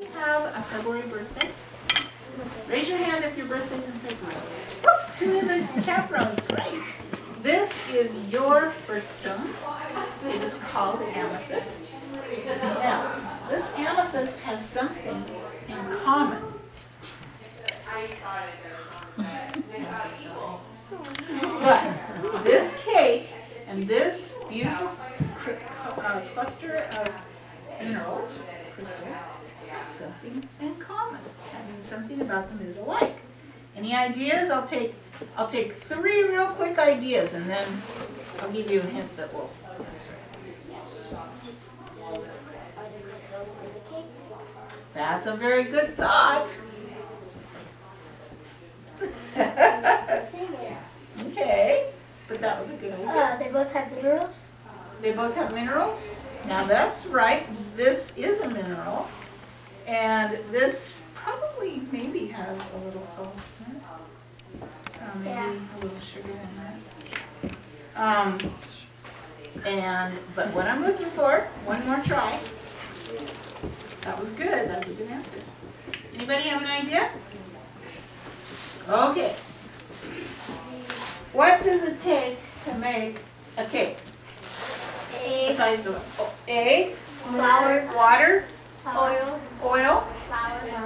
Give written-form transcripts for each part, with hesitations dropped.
Have a February birthday? Raise your hand if your birthday's in February. Two of the chaperones, great. This is your birthstone. It is called amethyst. Now, this amethyst has something in common. But this cake and this beautiful cluster of minerals, crystals, have something in common. That means something about them is alike. Any ideas? I'll take 3 real quick ideas, and then I'll give you a hint that will answer. That's a very good thought. Okay, but that was a good idea. They both have minerals? They both have minerals? Now that's right. This is a mineral. And this probably maybe has a little salt in it. Maybe a little sugar in there. But what I'm looking for, one more try. That was good. That's a good answer. Anybody have an idea? Okay. What does it take to make a cake? Eggs. Besides the eggs, Flour. water, Oil.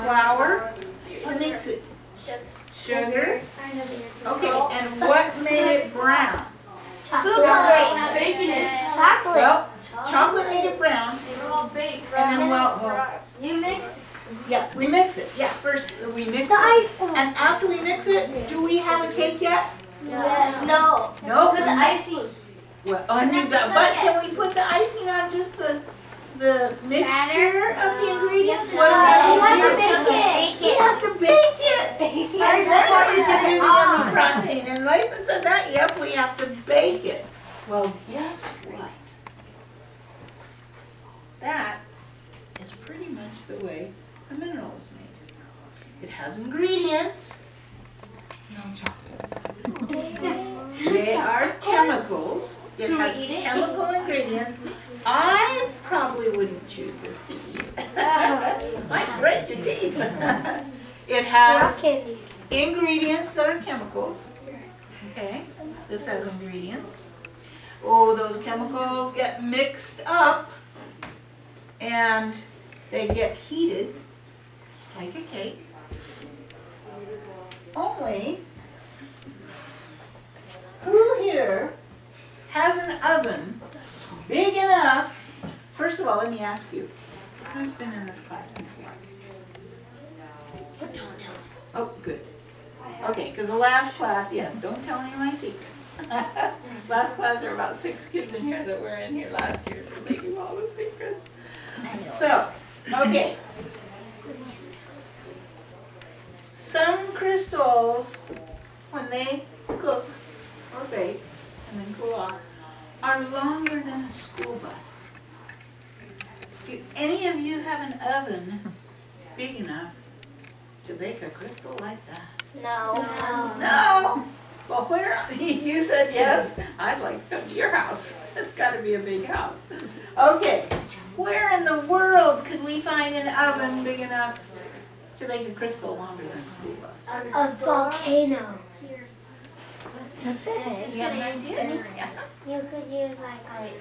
flour. What makes it? Sugar. Okay, and what made it brown? Chocolate. Baking it. Chocolate. Well, chocolate made it brown. And then, You mix? Yeah, we mix it. Yeah, first we mix The it. ice. And after we mix it, do we have a cake yet? No. No. Put the icing. Well, it needs that. But can we put the icing on just the mixture of the ingredients? What You about have to the bake it. You have to bake it. And then you can do the yummy frosting. And Layton said that, yep, we have to bake it. Well, guess what? That is pretty much the way a mineral is made. It has ingredients. No chocolate. They are chemicals. It has chemical ingredients. I probably wouldn't choose this to eat. Might break your teeth. It has ingredients that are chemicals. Okay, this has ingredients. Oh, those chemicals get mixed up and they get heated like a cake. Only, who here has an oven big enough? First of all, let me ask you, who's been in this class before? Don't tell me. Oh, good. Okay, because the last class, yes, don't tell any of my secrets. Last class, there were about 6 kids in here that were in here last year, so they knew all the secrets. So, okay. Some crystals, when they cook or bake and then cool off, are longer than a school bus. Do any of you have an oven big enough to bake a crystal like that? No. No? Well, where? You said yes? I'd like to come to your house. It's got to be a big house. Okay. Where in the world could we find an oven big enough to make a crystal longer than a school bus? A volcano. You have an idea? Yeah. You could use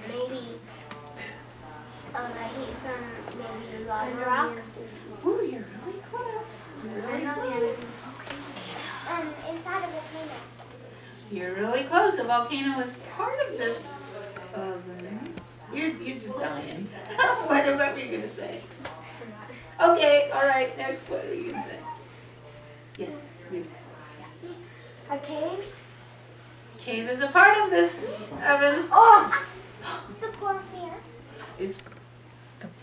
maybe the heat from maybe lava rock. Ooh, you're really close. You're really close. Inside a volcano. You're really close. A volcano is part of this oven. You're just dying. What were you going to say? Okay, all right, next, what are you going to say? Yes, you. A cave? Cave is a part of this oven. Oh! The cornfield. It's,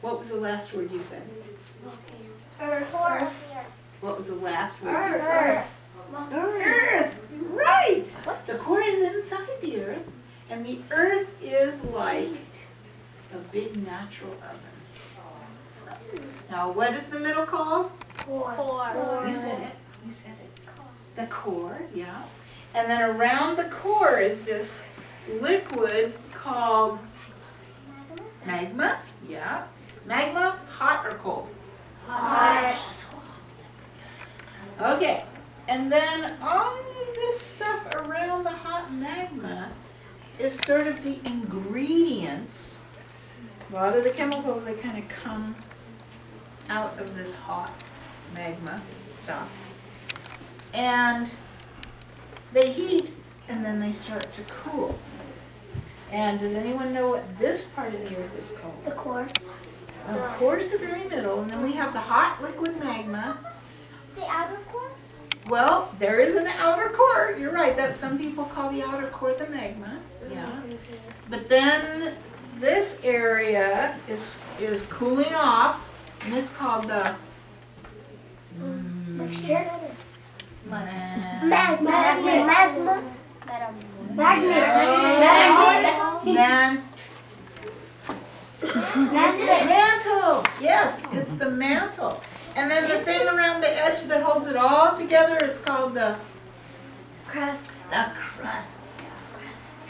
what was the last word you said? Earth. What was the last word you said? Earth. Earth! Right! The core is inside the earth, and the earth is like a big natural oven. Now, what is the middle called? Core. You said it. You said it. The core, yeah. And then around the core is this liquid called magma. Yeah. Magma, hot or cold? Hot. Okay, and then all this stuff around the hot magma is sort of the ingredients. A lot of the chemicals that kind of come out of this hot magma stuff. And they heat and then they start to cool. And does anyone know what this part of the earth is called? The core. The core is the very middle, and then we have the hot liquid magma. The outer core? Well, there is an outer core. You're right. That some people call the outer core the magma. Yeah. But then this area is cooling off, and it's called the Mixture? magma. Mantle. Yes, it's the mantle. And then the thing around the edge that holds it all together is called the Crust. The crust.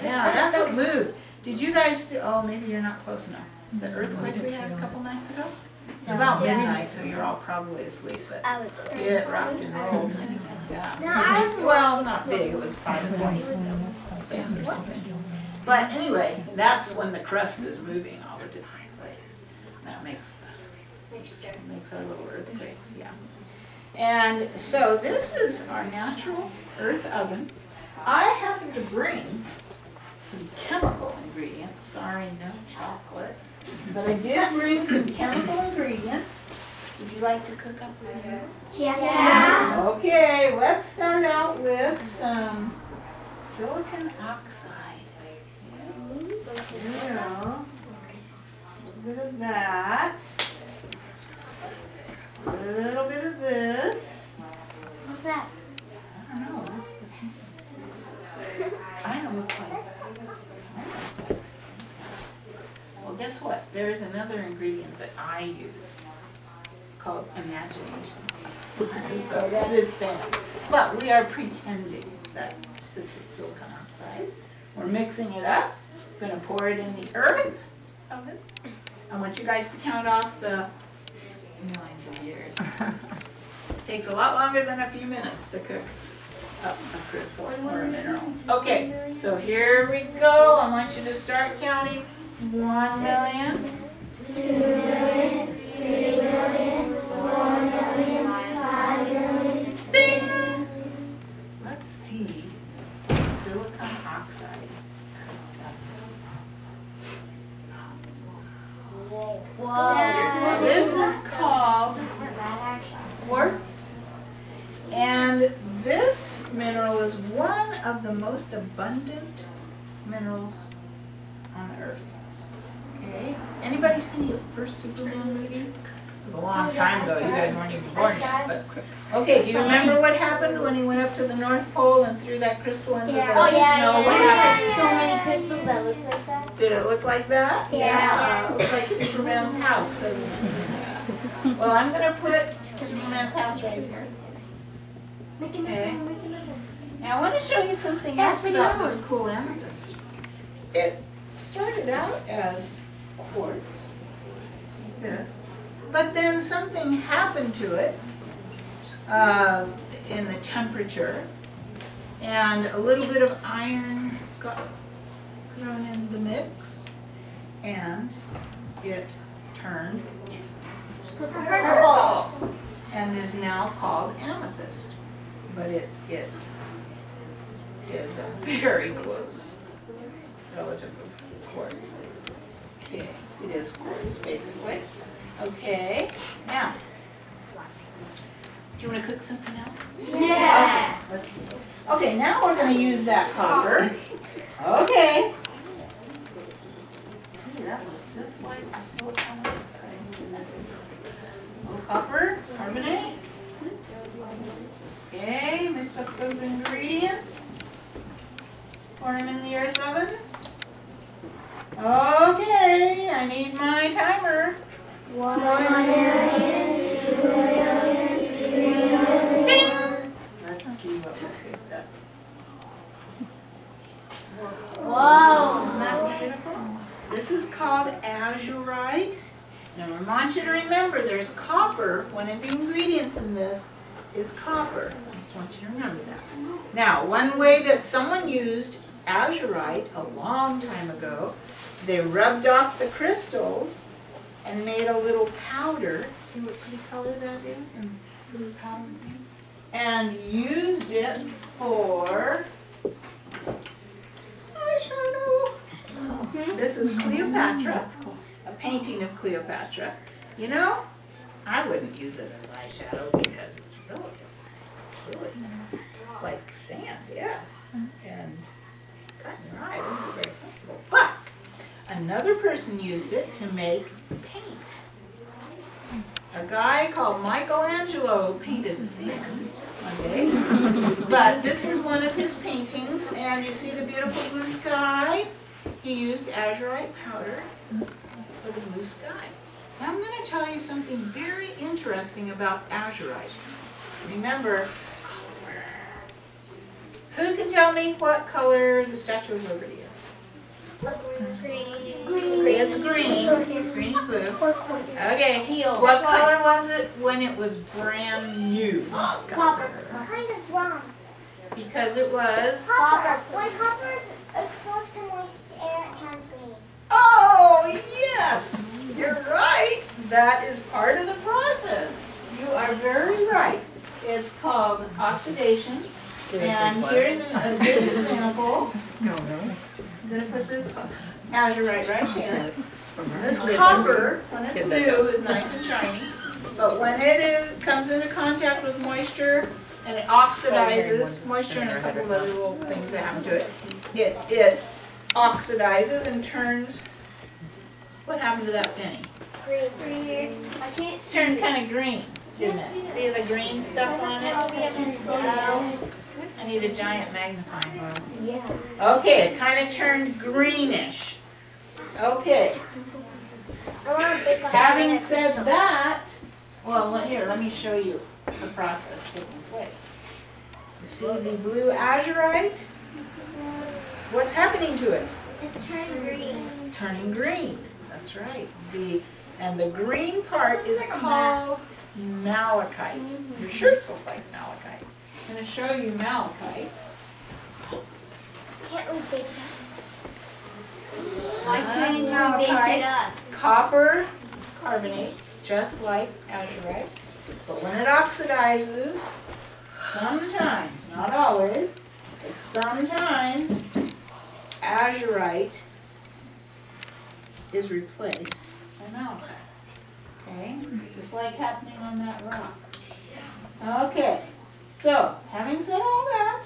Yeah, that's what moved. Did you guys feel, oh, maybe you're not close enough. The earthquake we had a couple nights ago? About midnight, so you're all probably asleep, but I was it rocked and rolled. Yeah. No, I was Well, not big, it was 5 points or something. But anyway, that's when the crust is moving all the different plates. That makes our little earthquakes, yeah. And so this is our natural earth oven. I happen to bring some chemical ingredients. Sorry, no chocolate. But I did bring some chemical ingredients. Would you like to cook up with me? Yeah. Okay, let's start out with some silicon oxide. Okay. Here we go. A little bit of that. A little bit of this. What's that? I don't know. What's this? Kind of looks like sand. Well, guess what? There's another ingredient that I use. It's called imagination. So that is sand. But we are pretending that this is silicon oxide. We're mixing it up. Going to pour it in the earth oven. I want you guys to count off the millions of years. It takes a lot longer than a few minutes to cook up a crystal or a mineral. Okay, so here we go. I want you to start counting. 1 million. 2 million. 3 million. 4 million. 5 million. Ding! Let's see the silicon oxide. Whoa. This is called quartz. And this mineral is one of the most abundant minerals on the earth. Okay. Anybody see the first Superman movie? It was a long time ago. You guys weren't even born yet. But okay, do you remember what happened when he went up to the North Pole and threw that crystal into the snow? What happened? So many crystals that look like that. Did it look like that? Yeah. It looks like Superman's house, doesn't it? Well, I'm going to put Superman's house right here. Okay. Now I want to show you something else about this cool amethyst. It started out as quartz, like this, but then something happened to it in the temperature, and a little bit of iron got thrown in the mix, and it turned purple and is now called amethyst. But it is a very close relative of quartz. Okay, it is quartz basically. Okay, now, do you want to cook something else? Yeah. Okay, let's see. Okay, now we're going to use that copper. Okay. Gee, that looks just like the silicon oxide. Little copper, carbonate. Okay, mix up those ingredients. Pour them in the earth oven. Okay, I need my timer. 1 million, 2 million, 3 million. Ding! Let's see what we picked up. Whoa. Isn't that beautiful? This is called azurite. Now I want you to remember there's copper. One of the ingredients in this is copper. I just want you to remember that. Now, one way that someone used azurite a long time ago, they rubbed off the crystals and made a little powder. See what pretty color that is? And blue powder thing. And used it for eyeshadow. This is Cleopatra, a painting of Cleopatra. You know, I wouldn't use it as eyeshadow because it's really like sand, yeah. And got in your eye, it wouldn't be very comfortable. But another person used it to make paint. A guy called Michelangelo painted a scene one day. But this is one of his paintings, and you see the beautiful blue sky? He used azurite powder for the blue sky. Now I'm going to tell you something very interesting about azurite. Remember, color. Who can tell me what color the Statue of Liberty is? Green. It's green. Greenish blue. Okay. What color was it when it was brand new? Copper. Kind of bronze. Because it was? Copper. When copper is exposed to moist air, it turns green. Oh, yes. You're right. That is part of the process. You are very right. It's called oxidation. And here's a good example. I'm going to put this azurite right there. This copper, when it's new, is nice and shiny. But when it comes into contact with moisture and it oxidizes, moisture and a couple of other little things that happen to it, it oxidizes and turns, what happened to that penny? Green. I can't It turned kind of green, didn't it? See the green stuff on it? Wow. I need a giant magnifying glass. Yeah. Okay, it kind of turned greenish. Okay, having said that, well, here, let me show you the process taking place. You see the blue azurite? What's happening to it? It's turning green. It's turning green. That's right. And the green part is called malachite. Your shirts look like malachite. I'm going to show you malachite. Can't we bake it? That's malachite. Copper carbonate, just like azurite. But when it oxidizes, sometimes, not always, but sometimes, azurite is replaced by malachite. Okay? Just like happening on that rock. Okay. So, having said all that,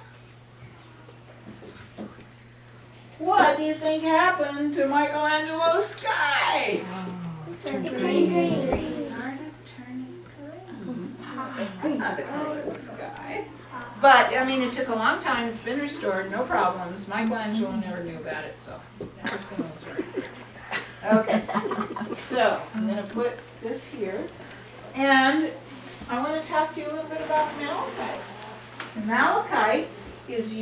what do you think happened to Michelangelo's sky? Turned green. It started turning green. That's not the color of the sky. But, I mean, it took a long time. It's been restored, no problems. Michelangelo never knew about it, so his feelings were. Okay, so I'm going to put this here. And I want to talk to you a little bit about malachite. Malachite is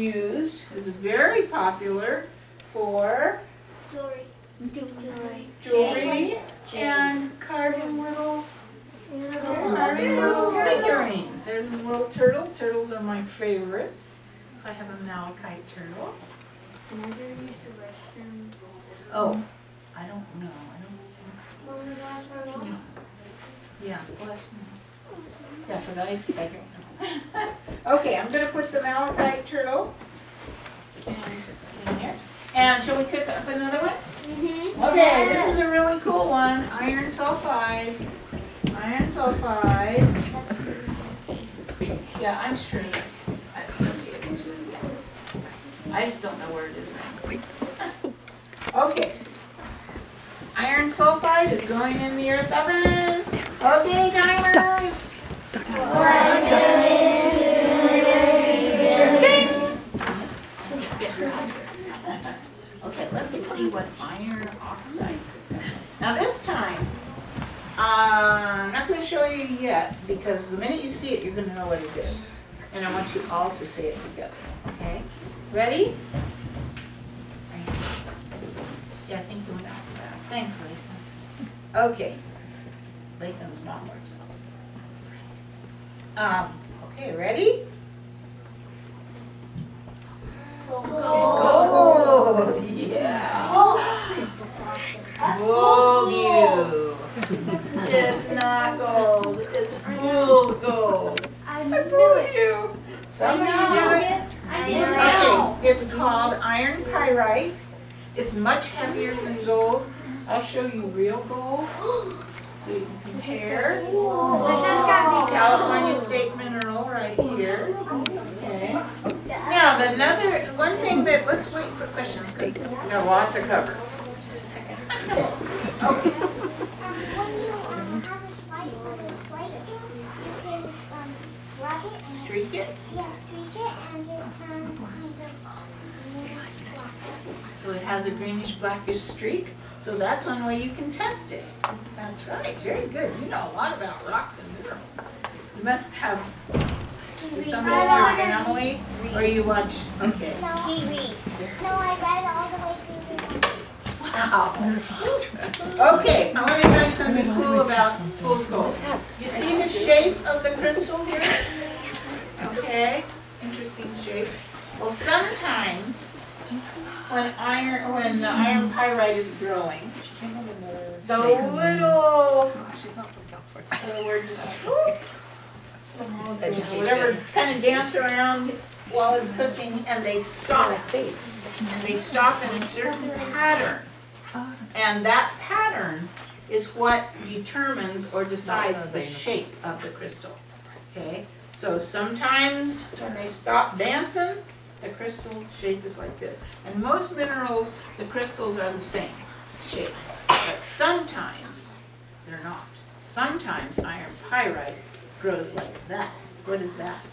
very popular for jewelry and carving little figurines. There's a little turtle. Turtles are my favorite. So I have a malachite turtle. Oh, I don't know. I don't think so. No. Yeah, bless me. Yeah, because I don't know. Okay, I'm going to put the malachite turtle in here. And shall we cook up another one? Mm-hmm. Okay, this is a really cool one. Iron sulfide. Iron sulfide. Yeah, I'm sure that I'll be able to. I just don't know where it is right now. Okay. Iron sulfide is going in the earth oven. Okay, timers. 1, 2, 3. Okay, let's see what iron oxide. Now this time, I'm not going to show you yet because the minute you see it, you're going to know what it is. And I want you all to say it together. Okay? Ready? Yeah, I think you went out for that. Thanks, Lee. Okay. Lathan's mom works. Okay, ready? Gold, yeah. Gold you. It's not gold, it's fool's gold. I fooled you. Some of you knew it. Okay, it's called iron pyrite. It's much heavier than gold. I'll show you real gold so you can compare. California State Mineral right here. Okay. Now, one thing that, let's wait for questions because we got a lot to cover. Just a second. Okay. When you have a spike on your plate, you can wrap it. Streak it. Yes, streak it and just turns kind of black. So it has a greenish blackish streak. So that's one way you can test it. That's right. Very good. You know a lot about rocks and minerals. You must have somebody in your family or you watch. Okay. No, I read all the way through the Wow. Okay, I want to tell you something cool about fool's gold. You see the shape of the crystal here? Okay, interesting shape. Well, sometimes when the iron pyrite is growing, the little whatever kind of dance around while it's cooking, and they stop. And they stop in a certain pattern. And that pattern is what determines or decides the shape of the crystal. Okay? So sometimes when they stop dancing, the crystal shape is like this. And most minerals, the crystals are the same shape. But sometimes they're not. Sometimes iron pyrite grows like that. What is that?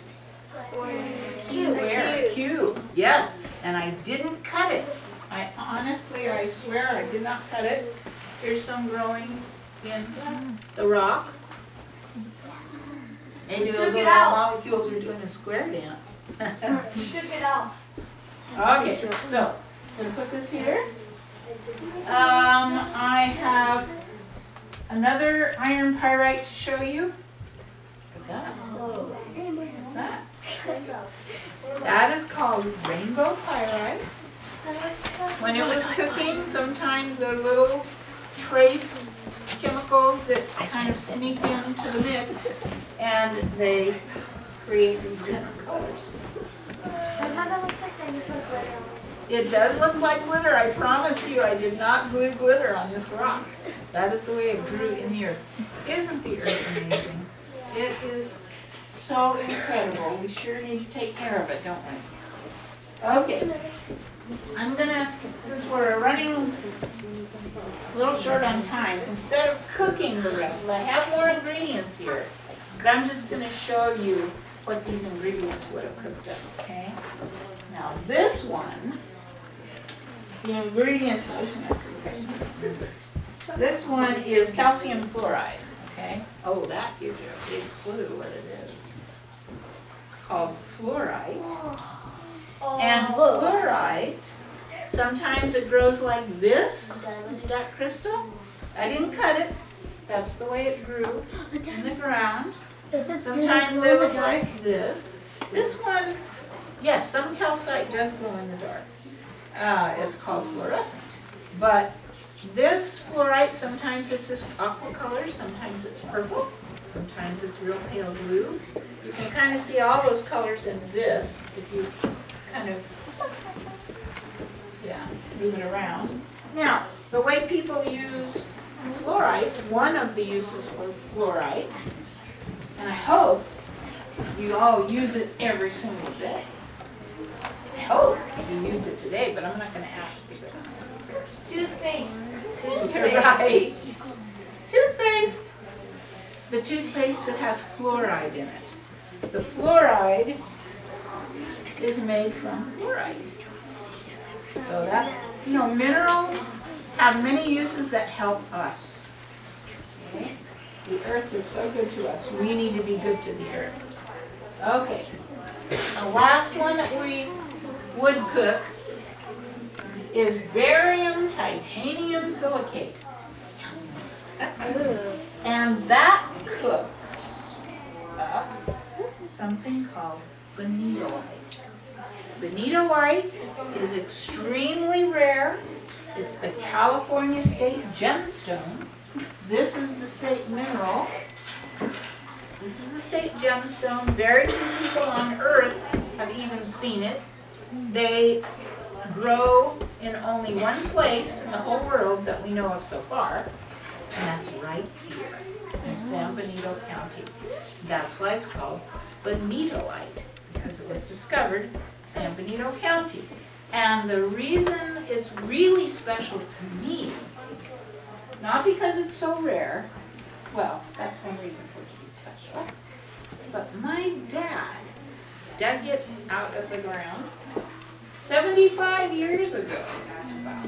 Square. Cube. Yes. And I didn't cut it. I swear I did not cut it. Here's some growing in the rock. Maybe those little molecules are doing a square dance. Took it out. Okay, so I'm going to put this here. I have another iron pyrite to show you. Look at that. What's that? That is called rainbow pyrite. When it was cooking, sometimes there are little trace chemicals that kind of sneak into the mix, and they create these different colors. It kind of looks like they put glitter on it. It does look like glitter. I promise you, I did not glue glitter on this rock. That is the way it grew in the earth. Isn't the earth amazing? It is so incredible. We sure need to take care of it, don't we? Okay. I'm gonna, since we're running a little short on time, instead of cooking the rest, I have more ingredients here, but I'm just gonna show you what these ingredients would have cooked up, okay? Now this one, the ingredients, this one is calcium fluoride, okay? Oh, that gives you a big clue what it is. It's called fluorite. And fluorite, sometimes it grows like this. See that crystal? I didn't cut it. That's the way it grew in the ground. Sometimes they look like this. This one, yes, some calcite does glow in the dark. It's called fluorescent. But this fluorite, sometimes it's this aqua color, sometimes it's purple, sometimes it's real pale blue. You can kind of see all those colors in this if you kind of, move it around. Now, the way people use fluorite, one of the uses for fluorite, and I hope you all use it every single day. I hope you use it today, but I'm not going to ask because I'm not Toothpaste. You're right. Toothpaste. The toothpaste that has fluoride in it. The fluoride is made from fluorite. So that's, minerals have many uses that help us. Okay? The earth is so good to us. We need to be good to the earth. Okay. The last one that we would cook is barium titanium silicate. And And that cooks up something called bonitolite. Bonitolite is extremely rare. It's the California state gemstone. This is the state mineral. This is the state gemstone. Very few people on Earth have even seen it. They grow in only one place in the whole world that we know of so far, and that's right here in San Benito County. That's why it's called bonitolite, because it was discovered in San Benito County. And the reason it's really special to me, not because it's so rare, well, that's one reason for it to be special, but my dad dug it out of the ground 75 years ago, about,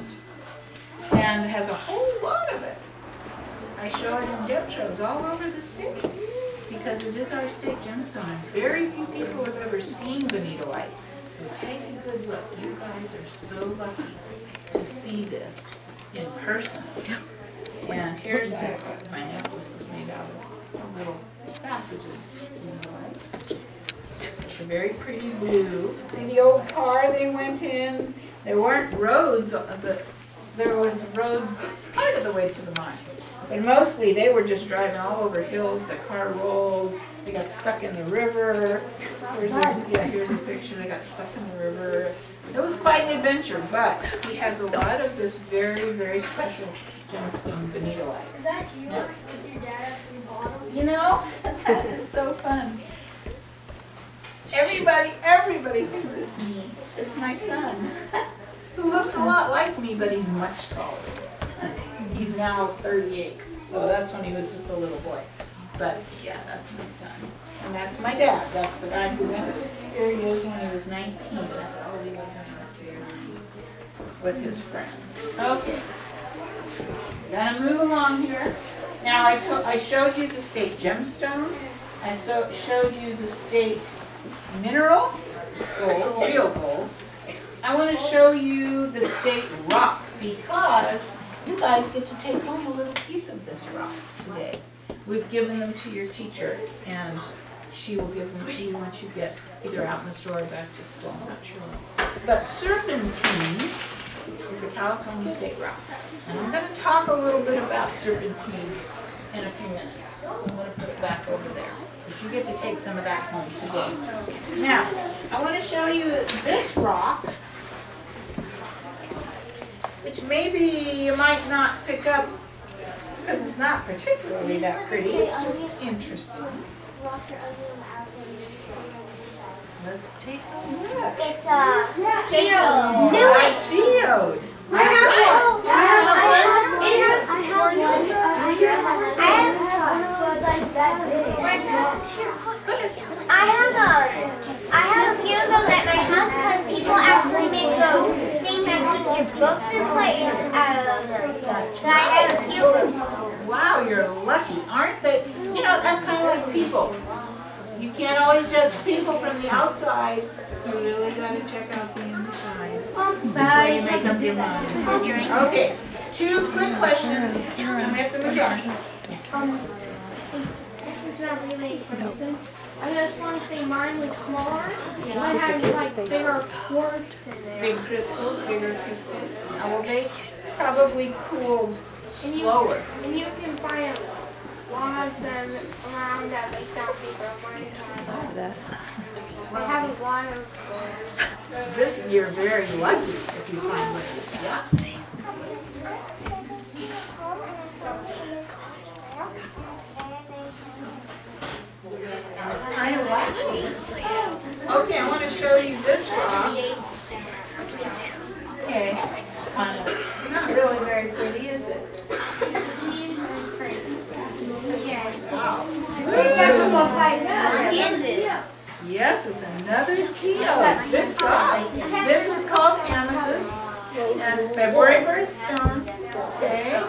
and has a whole lot of it. I show it in gem shows all over the state because it is our state gemstone. And very few people have ever seen bonitolite. So take a good look. You guys are so lucky to see this in person. And here's what my necklace is made out of, a little faceted bonitolite. It's a very pretty blue. See the old car they went in? There weren't roads, there was a road part of the way to the mine. But mostly they were just driving all over hills, the car rolled, they got stuck in the river. Here's a picture, they got stuck in the river. It was quite an adventure, but he has a lot of this very, very special gemstone bonitolite. Is that you? Yeah. With your dad at the bottom? You know, that is so fun. Everybody thinks it's me. It's my son, who looks a lot like me, but he's much taller. He's now 38, so that's when he was just a little boy. But yeah, that's my son. And that's my dad. That's the guy who went, here he is when he was 19. That's all he was with his friends. Okay. We're gonna move along here. Now I showed you the state gemstone. I showed you the state mineral, gold, real gold. I want to show you the state rock because you guys get to take home a little piece of this rock today. We've given them to your teacher, and she will give them to you once you get either out in the store or back to school. I'm not sure. But serpentine is a California state rock. And I'm going to talk a little bit about serpentine in a few minutes. So I'm going to put it back over there. But you get to take some of that home today. Now, I want to show you this rock, which maybe you might not pick up because it's not particularly that pretty. It's just interesting. Let's take a look. It's a geode. Geode. I have one. I have a few of those at my house because people actually make those things that keep your books in place out of them. So I have a few. Wow, you're lucky, aren't they? You know, that's kind of like people. You can't always judge people from the outside. You really got to check out the inside before you make up your mind. Okay, 2 quick questions, and we have to move on. This is not really important. I just want to say mine was smaller. Mine had like bigger quartz in there. Big crystals, bigger crystals. Well, they probably cooled slower. And you can find a lot of them around that Lake Down Paper. I have a lot of This, you're very lucky if you find one of these. Yeah. And it's kind of waxy. Okay, I want to show you this rock. Okay. Not really very pretty, is it? Wow. Yes, it's another geode. Good job. This is called amethyst and February birthstone. Okay.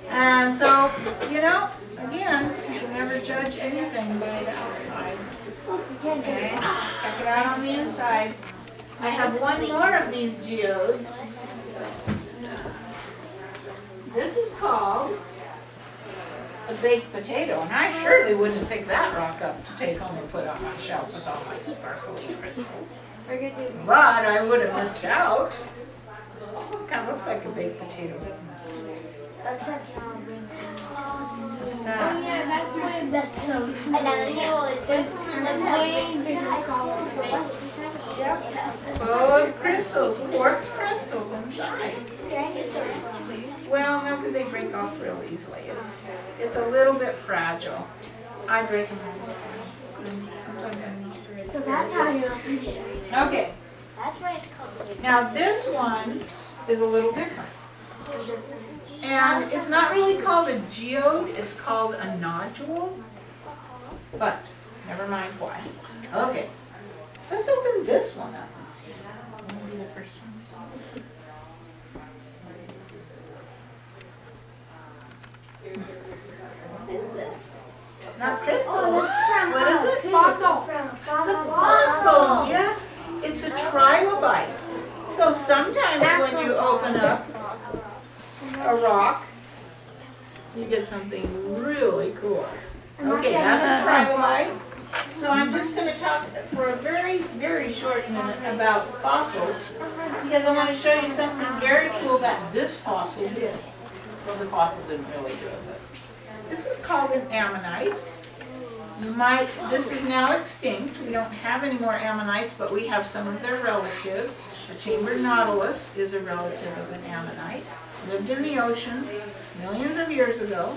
And so, you know, again, you can never judge anything by the outside. Okay. Check it out on the inside. I have one more of these geodes. This is called a baked potato, and I surely wouldn't pick that rock up to take home and put on my shelf with all my sparkly crystals. But I would have missed out. Kind of looks like a baked potato, doesn't it? Except Yeah, that's when that's so. another table is Full of crystals, quartz crystals inside. Well, no, because they break off real easily. It's a little bit fragile. I break them all. Sometimes I'm not very. So that's how you appreciate it. Okay, That's why it's called. now this one is a little different. And it's not really called a geode, it's called a nodule. But, never mind why. Okay, let's open this one up and see. Want to be the first one? What is it? Not crystal. What is it? Fossil. It's a fossil, yes. It's a trilobite. So sometimes when you open up a rock, you get something really cool. Okay, that's a trilobite. So I'm just going to talk for a very, very short minute about fossils because I want to show you something very cool that this fossil did. Well, the fossil didn't really do it, but this is called an ammonite. This is now extinct. We don't have any more ammonites, but we have some of their relatives. The chambered nautilus is a relative of an ammonite. Lived in the ocean millions of years ago.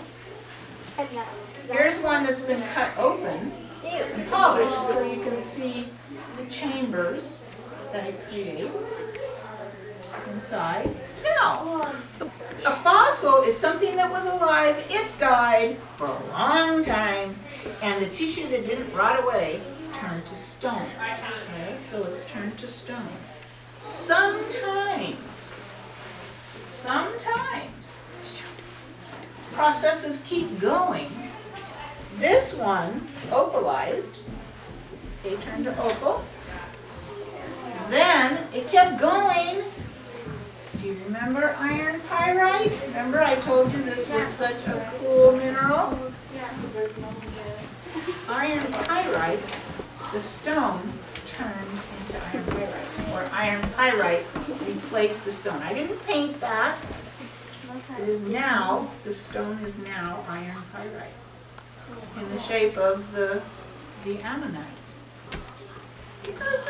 Here's one that's been cut open and polished so you can see the chambers that it creates inside. Now, a fossil is something that was alive, it died for a long time, and the tissue that didn't rot away turned to stone. Okay, so it's turned to stone. Sometimes, processes keep going. This one, opalized, they turned to opal. Then it kept going. Do you remember iron pyrite? Remember I told you this was such a cool mineral? Iron pyrite, the stone turned into iron pyrite, or iron pyrite replaced the stone. I didn't paint that. It is now, the stone is now iron pyrite in the shape of the ammonite.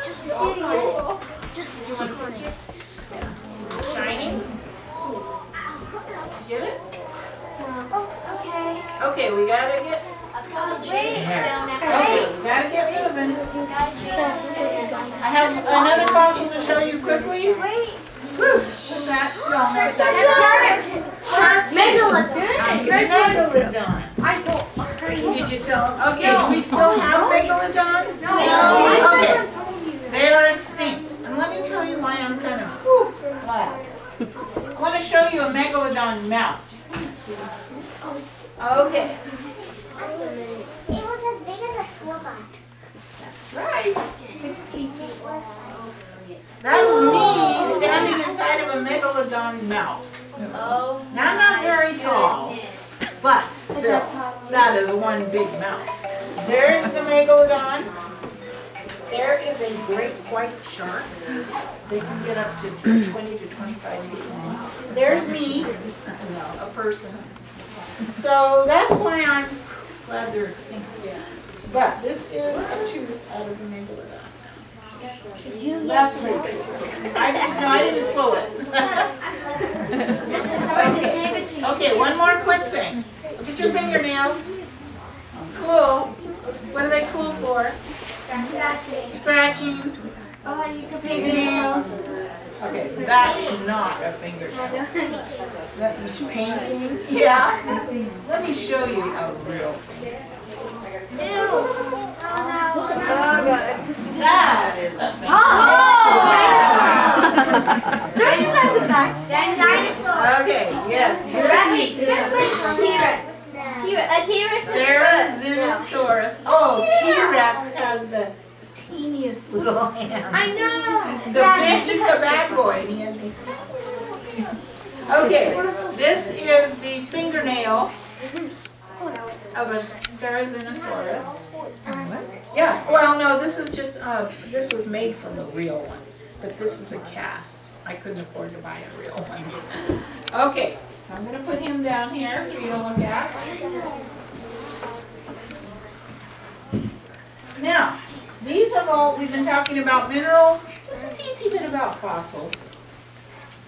Just So cool. Just do one corner. Yeah. Is it shiny? Did you get it? Okay. Okay, we gotta get. Okay, we gotta get moving. I have another fossil to show you quickly. Wait. Woo! What's that? No, that's Megalodon. I told. Did you tell them? Okay, do we still have megalodons? No. Okay, they are extinct. And let me tell you why I'm kind of glad. I want to show you a megalodon mouth. Just a minute, sweetie. Okay, It was as big as a school bus. that's right. That is me standing inside of a megalodon mouth. Oh. Now I'm not very tall, but still, that is one big mouth. There's the megalodon. There is a great white shark. They can get up to 20 to 25 feet long. There's me, a person. So that's why I'm glad they're extinct. But this is a tooth out of a megalodon. That's pretty big. I didn't pull it. Okay, one more quick thing. Look at your fingernails. Cool. What are they cool for? Scratching. Fingernails. Okay, that's not a fingernail. That is painting. Yeah. Let me show you a real fingernail. That is a Dinosaur. Okay, yes. T-Rex. Therizinosaurus. Oh, T-Rex has the teeniest little hands. I know. The bitch is the bad boy. And he has these. Okay, this is the fingernail of a Therizinosaurus. Yeah, well, no, this is just, this was made from a real one, but this is a cast. I couldn't afford to buy a real one. Okay, so I'm going to put him down here for you to look at. Now, these have all, we've been talking about minerals, just a teensy bit about fossils.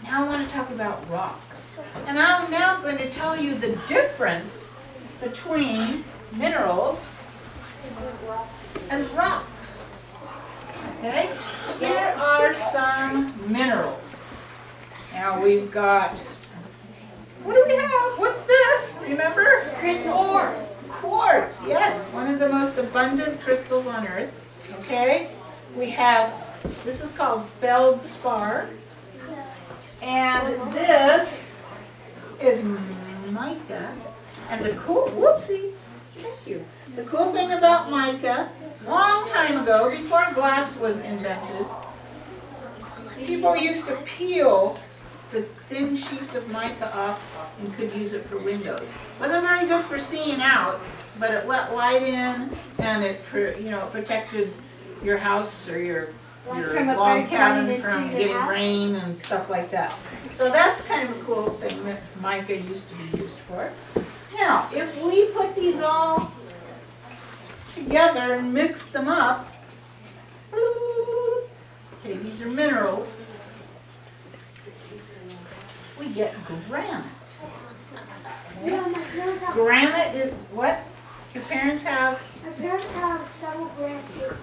Now I want to talk about rocks. And I'm now going to tell you the difference between minerals and rocks. Okay? Here are some minerals. Now we've got, what do we have? What's this? Remember? Quartz. Quartz, yes, one of the most abundant crystals on Earth. Okay? We have, this is called feldspar. And this is mica. And the cool, whoopsie, thank you. The cool thing about mica, long time ago, before glass was invented, people used to peel the thin sheets of mica off and could use it for windows. Wasn't very good for seeing out, but it let light in and it, protected your house or your log cabin from getting rain and stuff like that. So that's kind of a cool thing that mica used to be used for. Now, if we put these all together and mix them up, okay, these are minerals, we get granite. Granite is what? Your parents have? My parents have several grants here.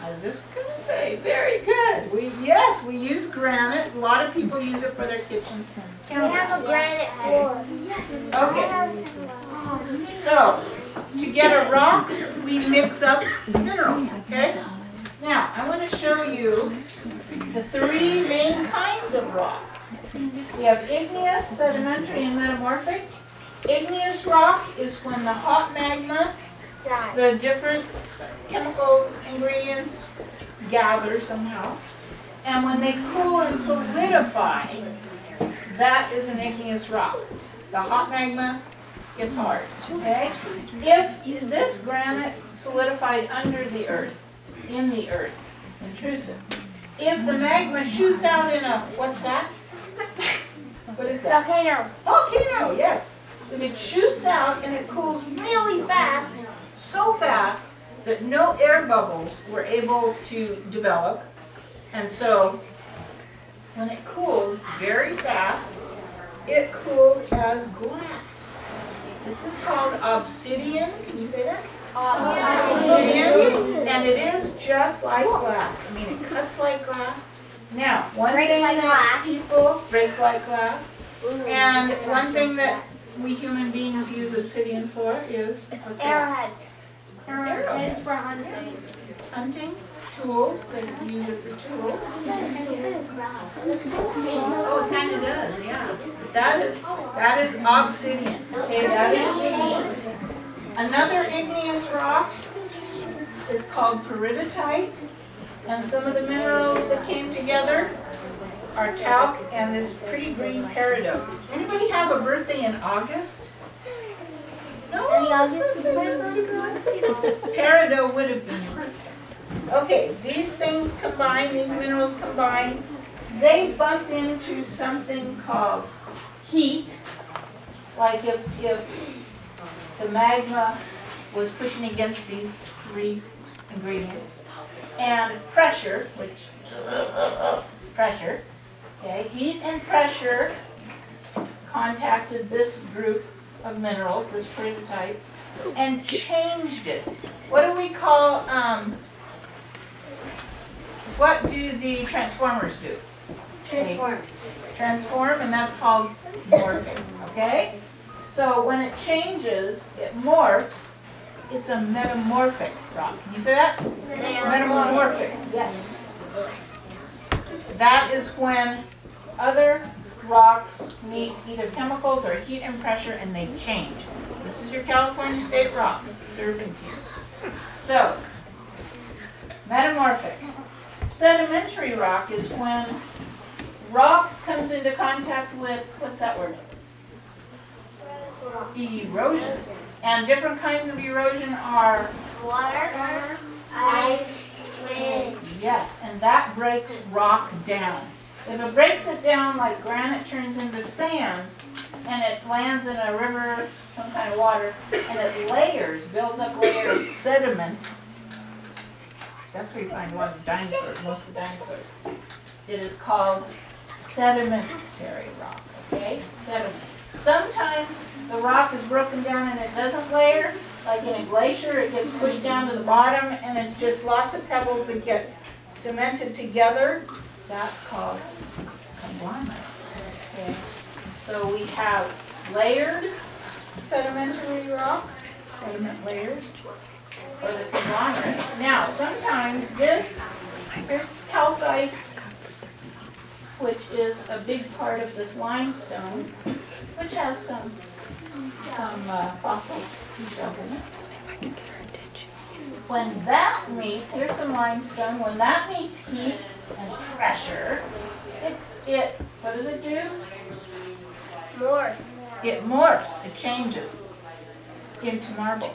I was just going to say, very good. Yes, we use granite. A lot of people use it for their kitchens. We have a granite floor. Okay. So, to get a rock, we mix up minerals, okay? Now, I want to show you the three main kinds of rocks. We have igneous, sedimentary, and metamorphic. Igneous rock is when the hot magma, the different chemicals, ingredients gather somehow. And when they cool and solidify, that is an igneous rock. The hot magma gets hard, okay? If this granite solidified under the earth, in the earth, intrusive, if the magma shoots out in a, what's that? What is that? Volcano. Volcano, yes. If it shoots out and it cools really fast, so fast that no air bubbles were able to develop, and so when it cooled very fast, it cooled as glass. This is called obsidian. Can you say that? Obsidian. And it is just like glass. I mean, it cuts like glass. Now, one thing that people breaks like glass, and one thing that we human beings use obsidian for is what's that? Arrowheads. For hunting. Hunting, tools. They use it for tools. Oh, it kind of does, yeah. That is obsidian. Okay, that is igneous. Another igneous rock is called peridotite, and some of the minerals that came together are talc and this pretty green peridot. Anybody have a birthday in August? No? Peridot would have been your birthday. Okay, these things combine, these minerals combine, they bump into something called heat, like if the magma was pushing against these three ingredients, and pressure, okay, heat and pressure contacted this group of minerals, this peridotite, and changed it. What do we call, what do the transformers do? Transform, and that's called morphing, okay? So when it changes, it morphs, it's a metamorphic rock. Can you say that? Metamorphic, yes. That is when other rocks meet either chemicals or heat and pressure and they change. This is your California State rock, serpentine. So, metamorphic. Sedimentary rock is when rock comes into contact with, what's that word? Erosion. And different kinds of erosion are? Water, ice, wind. Yes, and that breaks rock down. If it breaks it down like granite turns into sand, and it lands in a river, some kind of water, and it layers, builds up layers, sediment. That's where you find a lot of dinosaurs, most of the dinosaurs. It is called sedimentary rock, okay? Sediment. Sometimes the rock is broken down and it doesn't layer. Like in a glacier, it gets pushed down to the bottom and it's just lots of pebbles that get cemented together. That's called conglomerate. Okay. So we have layered sedimentary rock, sediment layers, or the conglomerate. Now, sometimes here's calcite, which is a big part of this limestone, which has some fossil seashells in it. When that meets, here's some limestone, when that meets heat and pressure, what does it do? Morph. It morphs, it changes into marble.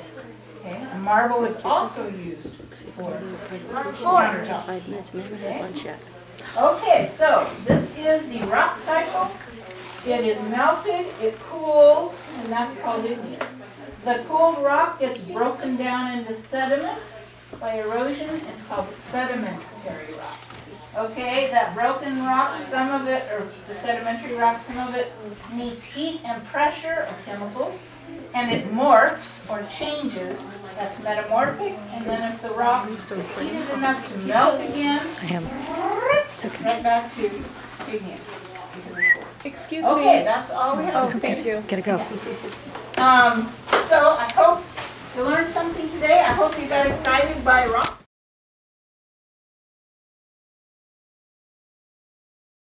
Okay? And marble is also used for countertops. Okay? Okay, so this is the rock cycle. It is melted, it cools, and that's called igneous. The cooled rock gets broken down into sediment by erosion. It's called sedimentary rock. Okay, that broken rock, some of it, or the sedimentary rock, some of it needs heat and pressure of chemicals, and it morphs or changes. That's metamorphic, and then if the rock is heated enough to melt again, right back to igneous. Excuse me. Okay, that's all we have. Oh, thank you. Gotta go. So I hope you learned something today. I hope you got excited by rock.